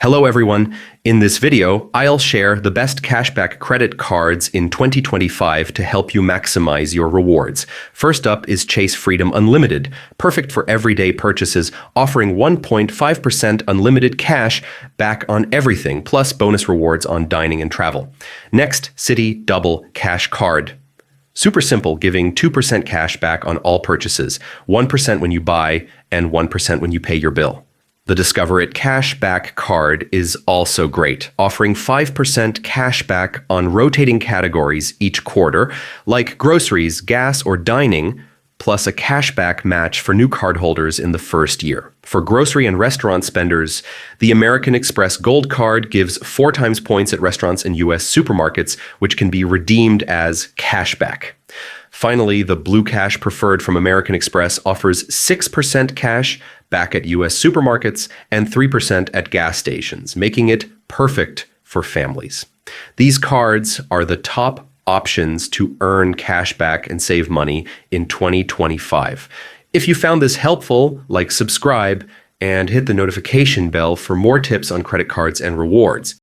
Hello everyone. In this video, I'll share the best cashback credit cards in 2025 to help you maximize your rewards. First up is Chase Freedom Unlimited, perfect for everyday purchases, offering 1.5% unlimited cash back on everything, plus bonus rewards on dining and travel. Next, Citi Double Cash Card. Super simple, giving 2% cash back on all purchases, 1% when you buy and 1% when you pay your bill. The Discover It Cashback Card is also great, offering 5% cash back on rotating categories each quarter, like groceries, gas, or dining, plus a cashback match for new cardholders in the first year. For grocery and restaurant spenders, the American Express Gold Card gives 4 times points at restaurants and U.S. supermarkets, which can be redeemed as cashback. Finally, the Blue Cash Preferred from American Express offers 6% cash back at U.S. supermarkets and 3% at gas stations, making it perfect for families. These cards are the top options to earn cash back and save money in 2025. If you found this helpful, subscribe and hit the notification bell for more tips on credit cards and rewards.